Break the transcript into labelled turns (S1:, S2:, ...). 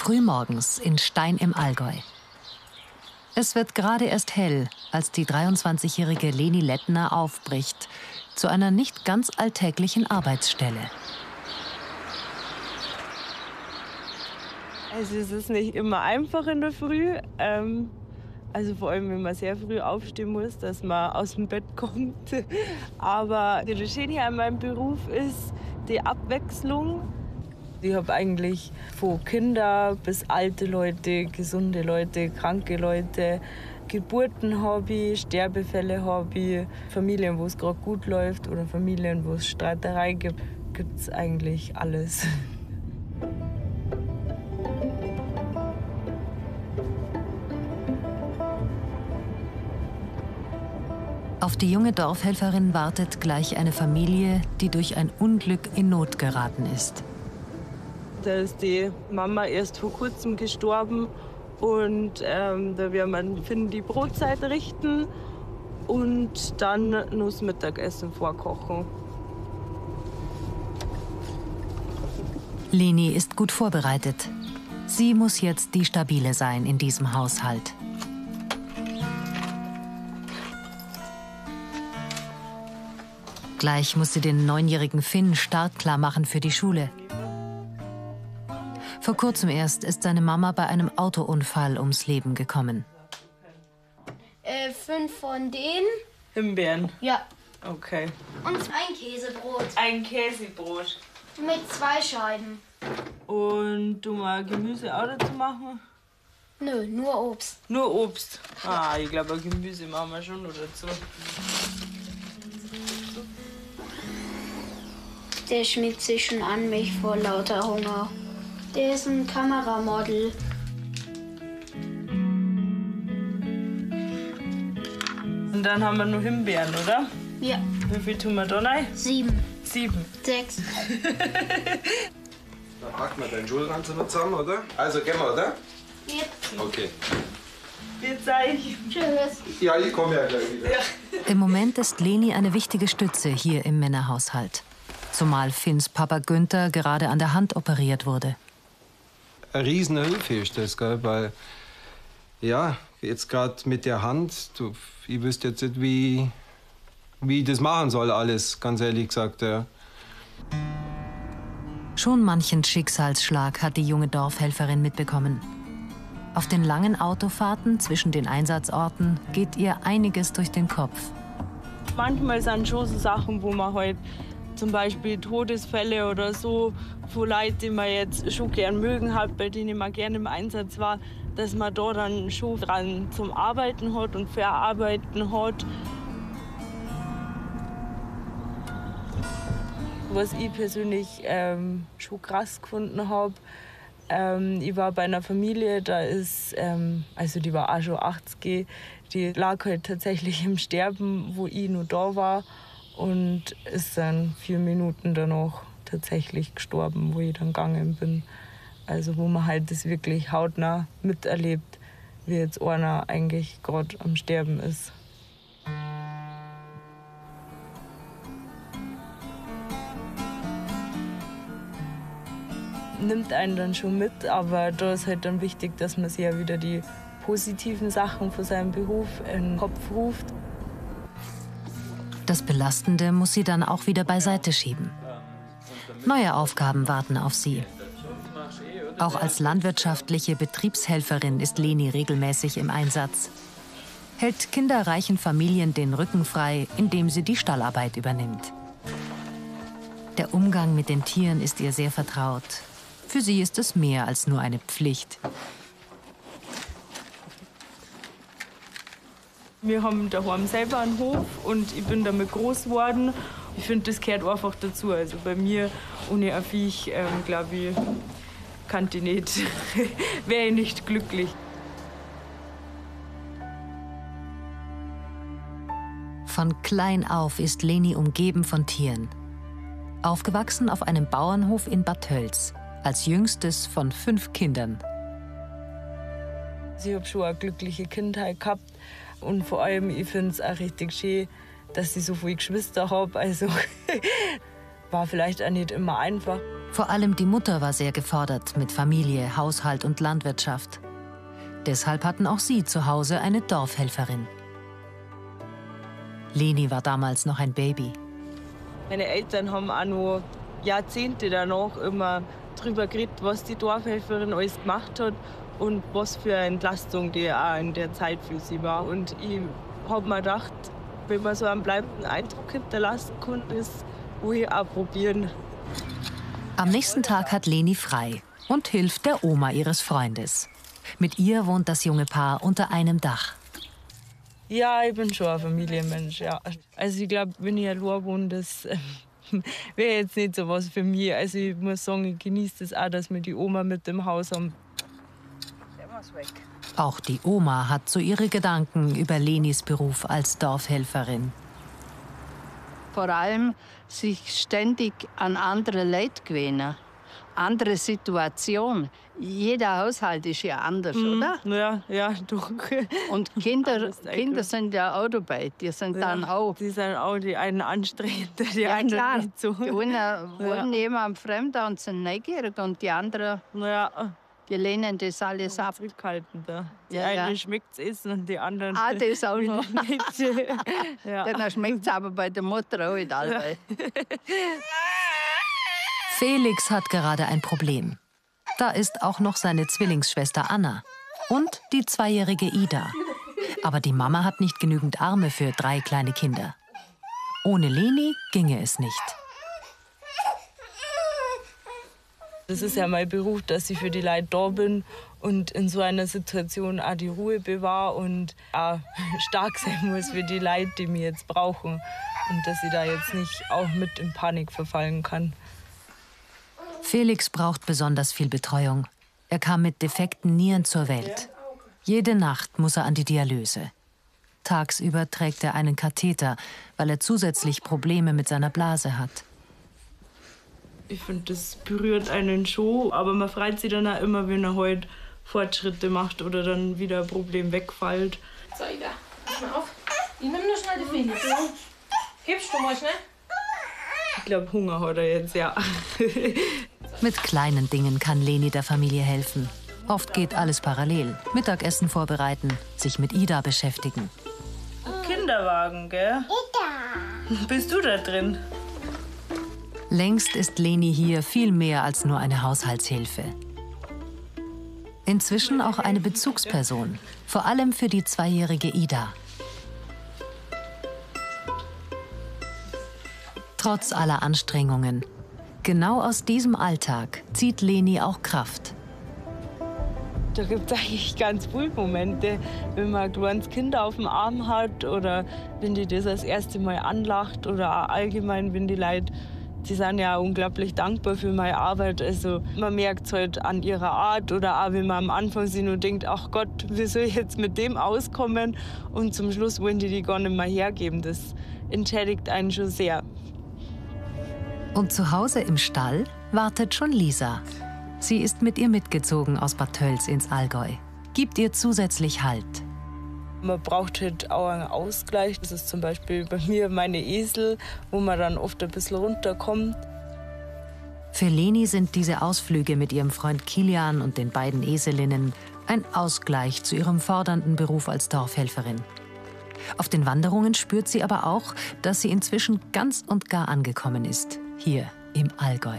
S1: Frühmorgens in Stein im Allgäu. Es wird gerade erst hell, als die 23-jährige Leni Lettner aufbricht zu einer nicht ganz alltäglichen Arbeitsstelle.
S2: Also es ist nicht immer einfach in der Früh. Also vor allem, wenn man sehr früh aufstehen muss, dass man aus dem Bett kommt. Aber das Schöne an meinem Beruf ist die Abwechslung. Ich habe eigentlich von Kinder bis alte Leute, gesunde Leute, kranke Leute, Geburten habe ich, Sterbefälle habe ich, Familien, wo es gerade gut läuft oder Familien, wo es Streiterei gibt, gibt es eigentlich alles.
S1: Auf die junge Dorfhelferin wartet gleich eine Familie, die durch ein Unglück in Not geraten ist.
S2: Da ist die Mama erst vor kurzem gestorben und da werden wir Finn die Brotzeit richten und dann noch das Mittagessen vorkochen.
S1: Leni ist gut vorbereitet. Sie muss jetzt die Stabile sein in diesem Haushalt. Gleich muss sie den 9-jährigen Finn startklar machen für die Schule. Vor kurzem erst ist seine Mama bei einem Autounfall ums Leben gekommen.
S3: 5 von denen.
S2: Himbeeren?
S3: Ja.
S2: Okay.
S3: Und ein Käsebrot.
S2: Ein Käsebrot.
S3: Mit 2 Scheiben.
S2: Und du mal Gemüse auch dazu machen?
S3: Nö, nur Obst.
S2: Nur Obst? Ah, ich glaube, Gemüse machen wir schon noch dazu.
S3: Der schmiegt sich schon an mich vor lauter Hunger. Der ist ein Kameramodel.
S2: Und dann haben wir noch Himbeeren, oder?
S3: Ja.
S2: Wie viel tun wir da rein?
S3: 7.
S2: 7.
S3: 6.
S4: Dann packen wir deinen Schulranzen noch zusammen, oder? Also gehen wir, oder?
S3: Ja.
S4: Okay.
S2: Jetzt euch.
S3: Tschüss.
S4: Ja, ich komme ja gleich wieder.
S2: Ja.
S1: Im Moment ist Leni eine wichtige Stütze hier im Männerhaushalt. Zumal Finns Papa Günther gerade an der Hand operiert wurde.
S4: Eine Riesenhilfe ist das, gell? Weil, ja, jetzt gerade mit der Hand, ich wüsste jetzt nicht, wie ich das machen soll, alles, ganz ehrlich gesagt. Ja.
S1: Schon manchen Schicksalsschlag hat die junge Dorfhelferin mitbekommen. Auf den langen Autofahrten zwischen den Einsatzorten geht ihr einiges durch den Kopf.
S2: Manchmal sind schon so Sachen, wo man halt zum Beispiel Todesfälle oder so, von Leuten, die man jetzt schon gern mögen hat, bei denen man gerne im Einsatz war, dass man da dann schon dran zum Arbeiten hat und Verarbeiten hat. Was ich persönlich schon krass gefunden habe, ich war bei einer Familie, da ist, also die war auch schon 80, die lag halt tatsächlich im Sterben, wo ich noch da war. Und ist dann 4 Minuten danach tatsächlich gestorben, wo ich dann gegangen bin. Also wo man halt das wirklich hautnah miterlebt, wie jetzt einer eigentlich gerade am Sterben ist. Nimmt einen dann schon mit, aber da ist halt dann wichtig, dass man sich ja wieder die positiven Sachen von seinem Beruf in den Kopf ruft.
S1: Das Belastende muss sie dann auch wieder beiseite schieben. Neue Aufgaben warten auf sie. Auch als landwirtschaftliche Betriebshelferin ist Leni regelmäßig im Einsatz. Hält kinderreichen Familien den Rücken frei, indem sie die Stallarbeit übernimmt. Der Umgang mit den Tieren ist ihr sehr vertraut. Für sie ist es mehr als nur eine Pflicht.
S2: Wir haben daheim selber einen Hof und ich bin damit groß geworden. Ich finde, das gehört einfach dazu. Also bei mir ohne ein Viech, glaube ich, kann ich nicht, wäre ich nicht glücklich.
S1: Von klein auf ist Leni umgeben von Tieren. Aufgewachsen auf einem Bauernhof in Bad Tölz, als jüngstes von 5 Kindern.
S2: Ich habe schon eine glückliche Kindheit gehabt. Und vor allem, ich finde es auch richtig schön, dass ich so viele Geschwister habe. Also war vielleicht auch nicht immer einfach.
S1: Vor allem die Mutter war sehr gefordert mit Familie, Haushalt und Landwirtschaft. Deshalb hatten auch sie zu Hause eine Dorfhelferin. Leni war damals noch ein Baby.
S2: Meine Eltern haben auch noch Jahrzehnte danach immer darüber geredet, was die Dorfhelferin alles gemacht hat und was für eine Entlastung die auch in der Zeit für sie war. Und ich habe mir gedacht, wenn man so einen bleibenden Eindruck hinterlassen kann, das will ich auch probieren.
S1: Am nächsten Tag hat Leni frei und hilft der Oma ihres Freundes. Mit ihr wohnt das junge Paar unter einem Dach.
S2: Ja, ich bin schon ein Familienmensch, ja. Also ich glaube, wenn ich allein wohne, das wäre jetzt nicht so was für mich. Also ich muss sagen, ich genieße das auch, dass wir die Oma mit im Haus haben.
S1: Auch die Oma hat so ihre Gedanken über Lenis Beruf als Dorfhelferin.
S5: Vor allem sich ständig an andere Leute gewöhnen. Andere Situation. Jeder Haushalt ist ja anders, oder?
S2: Ja, doch.
S5: Und Kinder sind ja auch dabei. Die sind dann auch.
S2: Die sind auch die einen anstrengender, die
S5: Ja,
S2: anderen
S5: klar.
S2: nicht so.
S5: Die einen wollen jemand Fremder und sind neugierig und die anderen, die lehnen das alles ab.
S2: Zurückhaltender. Die
S5: Ja,
S2: einen
S5: ja.
S2: schmeckt es essen und die anderen
S5: Das auch noch.
S2: nicht. Ja.
S5: Dann schmeckt es aber bei der Mutter auch nicht allweil.
S1: Felix hat gerade ein Problem. Da ist auch noch seine Zwillingsschwester Anna und die 2-jährige Ida. Aber die Mama hat nicht genügend Arme für 3 kleine Kinder. Ohne Leni ginge es nicht.
S2: Das ist ja mein Beruf, dass ich für die Leute da bin und in so einer Situation auch die Ruhe bewahre und auch stark sein muss für die Leute, die mich jetzt brauchen. Und dass ich da jetzt nicht auch mit in Panik verfallen kann.
S1: Felix braucht besonders viel Betreuung. Er kam mit defekten Nieren zur Welt. Jede Nacht muss er an die Dialyse. Tagsüber trägt er einen Katheter, weil er zusätzlich Probleme mit seiner Blase hat.
S2: Ich finde, das berührt einen schon, aber man freut sich dann auch immer, wenn er heute Fortschritte macht oder dann wieder ein Problem wegfällt.
S6: So, Ida, pass mal auf. Ich nimm nur schnell die Felix. Hebst du mal schnell?
S2: Ich glaube, Hunger hat er jetzt, ja.
S1: Mit kleinen Dingen kann Leni der Familie helfen. Oft geht alles parallel. Mittagessen vorbereiten, sich mit Ida beschäftigen.
S2: Kinderwagen, gell? Ida! Bist du da drin?
S1: Längst ist Leni hier viel mehr als nur eine Haushaltshilfe. Inzwischen auch eine Bezugsperson, vor allem für die 2-jährige Ida. Trotz aller Anstrengungen, genau aus diesem Alltag zieht Leni auch Kraft.
S2: Da gibt es eigentlich ganz viele Momente, wenn man ein kleines Kind auf dem Arm hat oder wenn die das erste Mal anlacht oder auch allgemein, wenn die Leute, die sind ja unglaublich dankbar für meine Arbeit. Also man merkt es halt an ihrer Art oder auch wenn man am Anfang sich nur denkt, ach Gott, wie soll ich jetzt mit dem auskommen? Und zum Schluss wollen die gar nicht mehr hergeben. Das entschädigt einen schon sehr.
S1: Und zu Hause im Stall wartet schon Lisa. Sie ist mit ihr mitgezogen aus Bad Tölz ins Allgäu. Gibt ihr zusätzlich Halt.
S2: Man braucht halt auch einen Ausgleich. Das ist zum Beispiel bei mir meine Esel, wo man dann oft ein bisschen runterkommt.
S1: Für Leni sind diese Ausflüge mit ihrem Freund Kilian und den beiden Eselinnen ein Ausgleich zu ihrem fordernden Beruf als Dorfhelferin. Auf den Wanderungen spürt sie aber auch, dass sie inzwischen ganz und gar angekommen ist, hier im Allgäu.